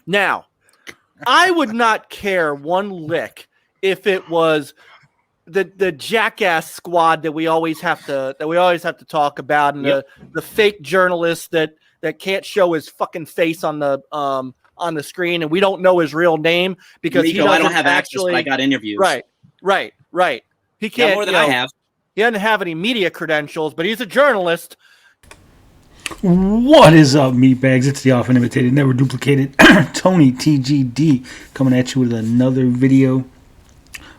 Now, I would not care one lick if it was the jackass squad that we always have to talk about, and the fake journalist that can't show his fucking face on the screen, and we don't know his real name because Amico, I don't have access, but I got interviews. Right. He can't. More than I have. He doesn't have any media credentials, but he's a journalist. What is up, meatbags? It's the often imitated, never duplicated Tony TGD coming at you with another video.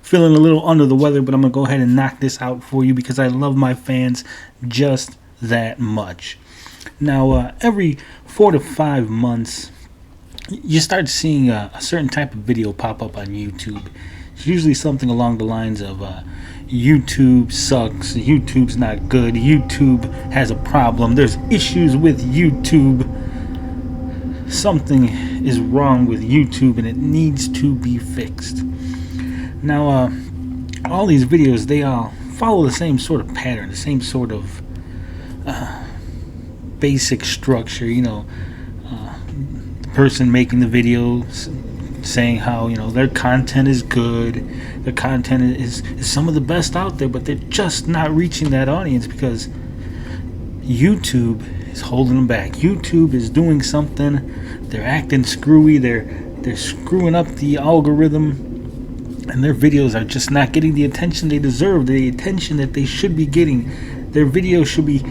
Feeling a little under the weather, but I'm going to go ahead and knock this out for you because I love my fans just that much. Now, every 4 to 5 months, you start seeing a certain type of video pop up on YouTube. It's usually something along the lines of YouTube sucks, YouTube's not good, YouTube has a problem, there's issues with YouTube, something is wrong with YouTube and it needs to be fixed. Now, all these videos, they all follow the same sort of pattern, the same sort of basic structure, the person making the video saying how, their content is good, their content is some of the best out there, but they're just not reaching that audience because YouTube is holding them back. YouTube is doing something, they're acting screwy, they're screwing up the algorithm, and their videos are just not getting the attention they deserve, the attention that they should be getting. Their videos should be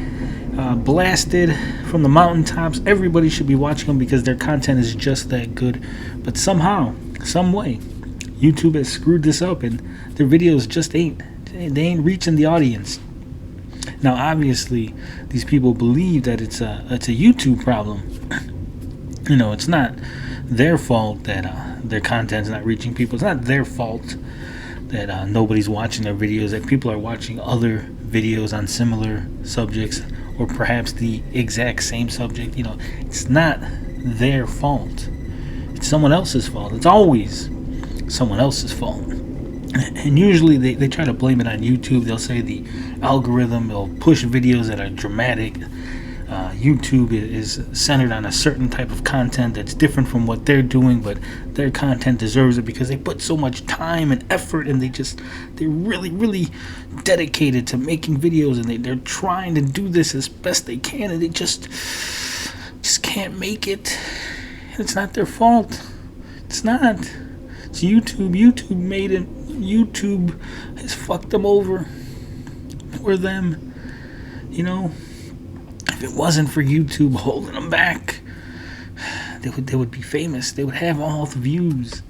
blasted from the mountaintops. Everybody should be watching them because their content is just that good. But somehow, some way, YouTube has screwed this up, and their videos just ain't reaching the audience. Now, obviously, these people believe that it's a YouTube problem. It's not their fault that their content's not reaching people. It's not their fault that nobody's watching their videos, that people are watching other videos on similar subjects or perhaps the exact same subject. It's not their fault. It's someone else's fault. It's always someone else's fault. And usually they try to blame it on YouTube. They'll say the algorithm will push videos that are dramatic. YouTube is centered on a certain type of content that's different from what they're doing, but their content deserves it because they put so much time and effort, and they're really, really dedicated to making videos, and they're trying to do this as best they can, and they just can't make it. It's not their fault. It's not. It's YouTube. YouTube made it. YouTube has fucked them over. Or them. If it wasn't for YouTube holding them back, they would be famous. They would have all the views.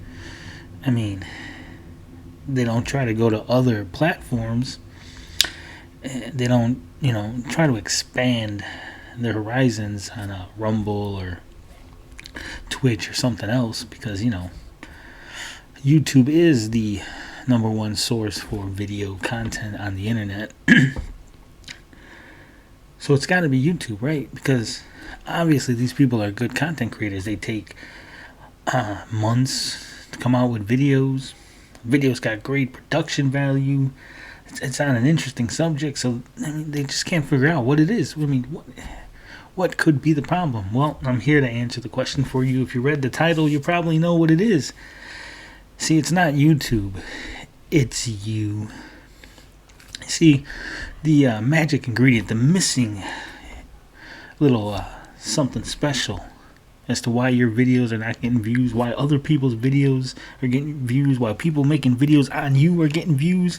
I mean, they don't try to go to other platforms. They don't, try to expand their horizons on a Rumble or Twitch or something else because, YouTube is the number one source for video content on the internet. So it's got to be YouTube, right? Because obviously these people are good content creators. They take months to come out with videos. Videos got great production value. It's on an interesting subject. So they just can't figure out what it is. What could be the problem? Well, I'm here to answer the question for you. If you read the title, you probably know what it is. See, it's not YouTube. It's you. See, the magic ingredient, the missing little something special as to why your videos are not getting views, why other people's videos are getting views, why people making videos on you are getting views.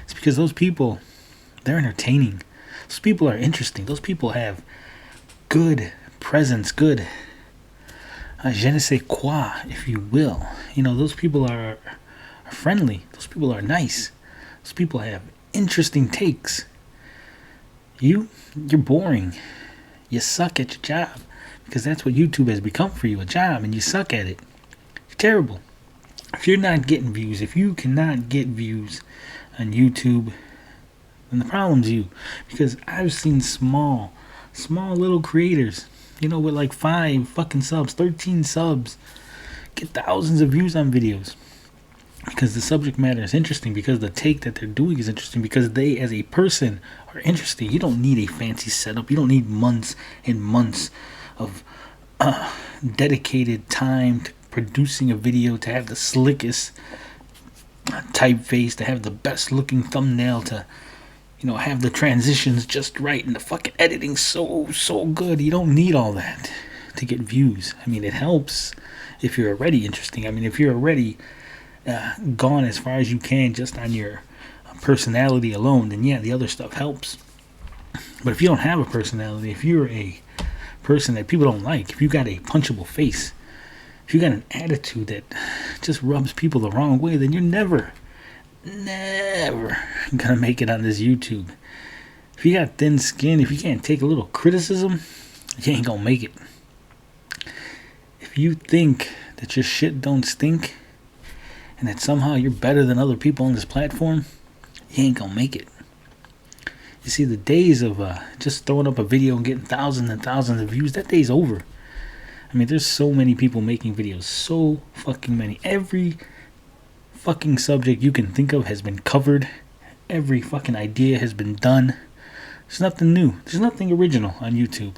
It's because those people, they're entertaining. Those people are interesting. Those people have good presence, good je ne sais quoi, if you will. Those people are friendly. Those people are nice. Those people have interesting takes. You're boring. You suck at your job because that's what YouTube has become for you, a job, and you suck at it. You're terrible. If you're not getting views, if you cannot get views on YouTube, then the problem's you. Because I've seen small little creators, with like 5 fucking subs, 13 subs, get thousands of views on videos. Because the subject matter is interesting, because the take that they're doing is interesting, because they as a person are interesting. You don't need a fancy setup. You don't need months and months of dedicated time to producing a video, to have the slickest typeface, to have the best looking thumbnail, to have the transitions just right, and the fucking editing so good. You don't need all that to get views. I mean, it helps if you're already interesting. I mean, if you're already gone as far as you can just on your personality alone, then yeah, the other stuff helps. But if you don't have a personality, if you're a person that people don't like, if you got a punchable face, if you got an attitude that just rubs people the wrong way, then you're never gonna make it on this YouTube. If you got thin skin, if you can't take a little criticism, you ain't gonna make it. If you think that your shit don't stink and that somehow you're better than other people on this platform, you ain't gonna make it. You see, the days of just throwing up a video and getting thousands and thousands of views, that day's over. I mean, there's so many people making videos, so fucking many. Every fucking subject you can think of has been covered. Every fucking idea has been done. There's nothing new. There's nothing original on YouTube.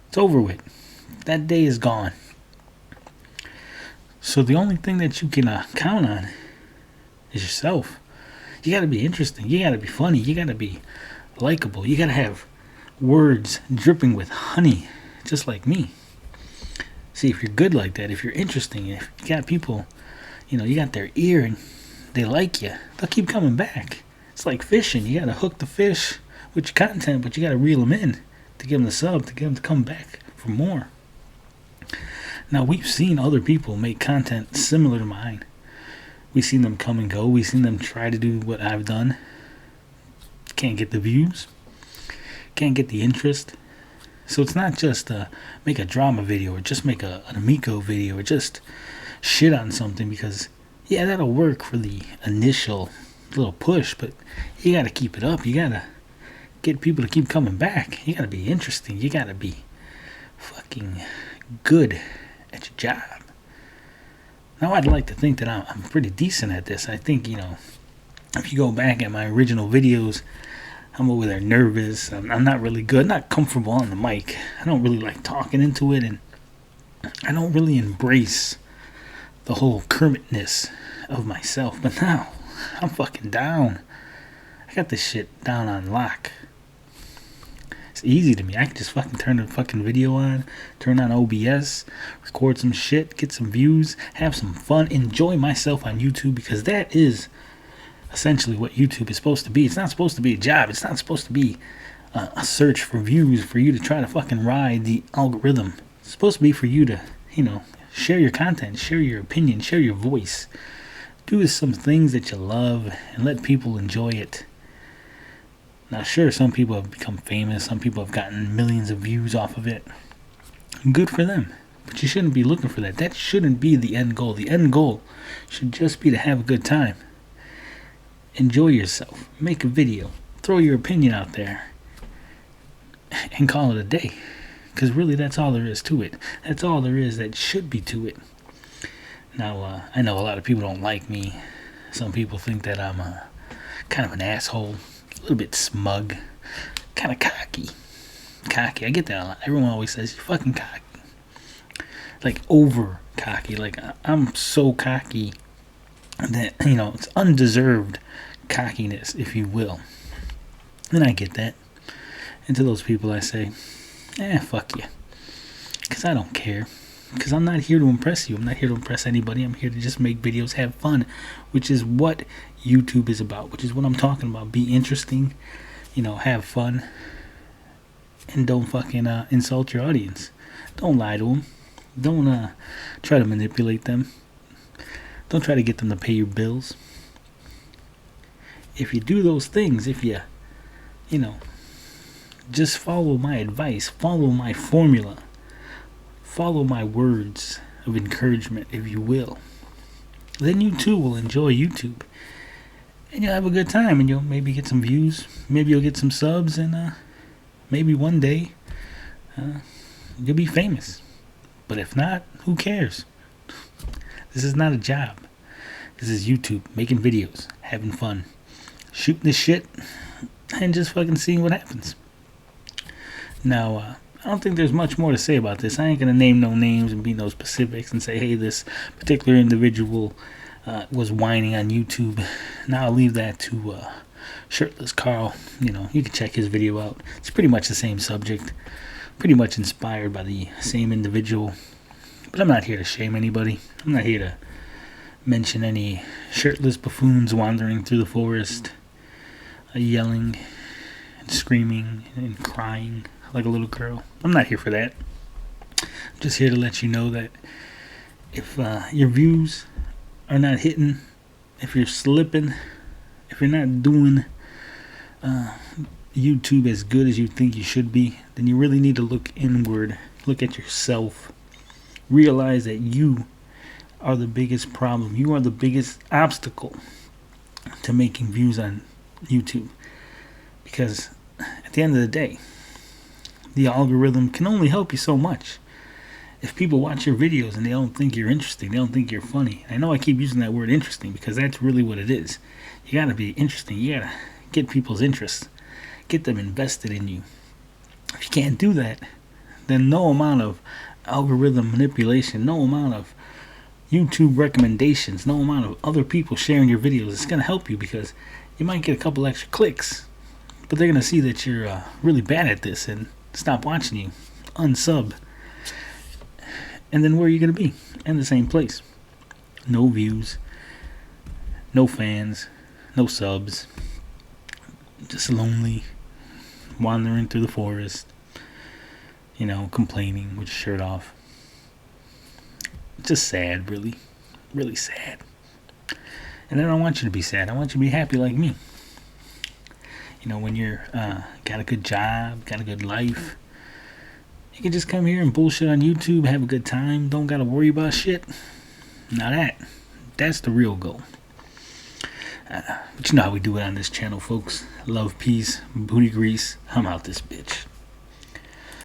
It's over with. That day is gone. So the only thing that you can count on is yourself. You gotta be interesting. You gotta be funny. You gotta be likable. You gotta have words dripping with honey, just like me. See, if you're good like that, if you're interesting, if you got people, you got their ear and they like you, they'll keep coming back. It's like fishing. You gotta hook the fish with your content, but you gotta reel them in to give them the sub, to get them to come back for more. Now, we've seen other people make content similar to mine. We've seen them come and go. We've seen them try to do what I've done. Can't get the views. Can't get the interest. So it's not just make a drama video or just make an Amico video or just shit on something, because, yeah, that'll work for the initial little push, but you got to keep it up. You got to get people to keep coming back. You got to be interesting. You got to be fucking good at your job. Now, I'd like to think that I'm pretty decent at this. I think, if you go back at my original videos, I'm over there nervous. I'm not really good, not comfortable on the mic. I don't really like talking into it, and I don't really embrace the whole Kermitness of myself. But now, I'm fucking down. I got this shit down on lock. It's easy to me. I can just fucking turn the fucking video on, turn on OBS, record some shit, get some views, have some fun, enjoy myself on YouTube, because that is essentially what YouTube is supposed to be. It's not supposed to be a job. It's not supposed to be a search for views for you to try to fucking ride the algorithm. It's supposed to be for you to, share your content, share your opinion, share your voice. Do some things that you love and let people enjoy it. Now, sure, some people have become famous. Some people have gotten millions of views off of it. Good for them. But you shouldn't be looking for that. That shouldn't be the end goal. The end goal should just be to have a good time. Enjoy yourself. Make a video. Throw your opinion out there. And call it a day. Because really, that's all there is to it. That's all there is that should be to it. Now, I know a lot of people don't like me. Some people think that I'm kind of an asshole. A little bit smug. Kind of cocky. I get that a lot. Everyone always says, you're fucking cocky. Like, over cocky. Like, I'm so cocky that, it's undeserved cockiness, if you will. And I get that. And to those people I say, fuck you. Because I don't care. Because I'm not here to impress you. I'm not here to impress anybody. I'm here to just make videos, have fun, which is what YouTube is about, which is what I'm talking about. Be interesting, have fun, and don't fucking insult your audience. Don't lie to them. Don't try to manipulate them. Don't try to get them to pay your bills. If you do those things, if you, just follow my advice, follow my formula, follow my words of encouragement, if you will, then you too will enjoy YouTube. And you'll have a good time, and you'll maybe get some views, maybe you'll get some subs, and maybe one day you'll be famous. But if not, who cares? This is not a job. This is YouTube, making videos, having fun, shooting this shit, and just fucking seeing what happens. Now, I don't think there's much more to say about this. I ain't gonna name no names and be no specifics and say, hey, this particular individual was whining on YouTube. Now I'll leave that to Shirtless Carl. You know, you can check his video out. It's pretty much the same subject, pretty much inspired by the same individual. But I'm not here to shame anybody. I'm not here to mention any shirtless buffoons wandering through the forest, yelling and screaming and crying like a little girl. I'm not here for that. I'm just here to let you know that if your views are not hitting, if you're slipping, if you're not doing YouTube as good as you think you should be, then you really need to look inward, look at yourself, realize that you are the biggest problem. You are the biggest obstacle to making views on YouTube. Because at the end of the day, the algorithm can only help you so much. If people watch your videos and they don't think you're interesting, they don't think you're funny. I know I keep using that word interesting because that's really what it is. You gotta be interesting. You gotta get people's interest. Get them invested in you. If you can't do that, then no amount of algorithm manipulation, no amount of YouTube recommendations, no amount of other people sharing your videos is going to help you, because you might get a couple extra clicks, but they're going to see that you're really bad at this and stop watching you, unsub. And then where are you going to be? In the same place. No views, no fans, no subs, just lonely, wandering through the forest, you know, complaining with your shirt off. Just sad, really. Really sad. And I don't want you to be sad. I want you to be happy like me. You know, when you're got a good job, got a good life, you can just come here and bullshit on YouTube, have a good time, don't gotta worry about shit. Now that's the real goal. But you know how we do it on this channel, folks. Love, peace, booty grease. I'm out this bitch.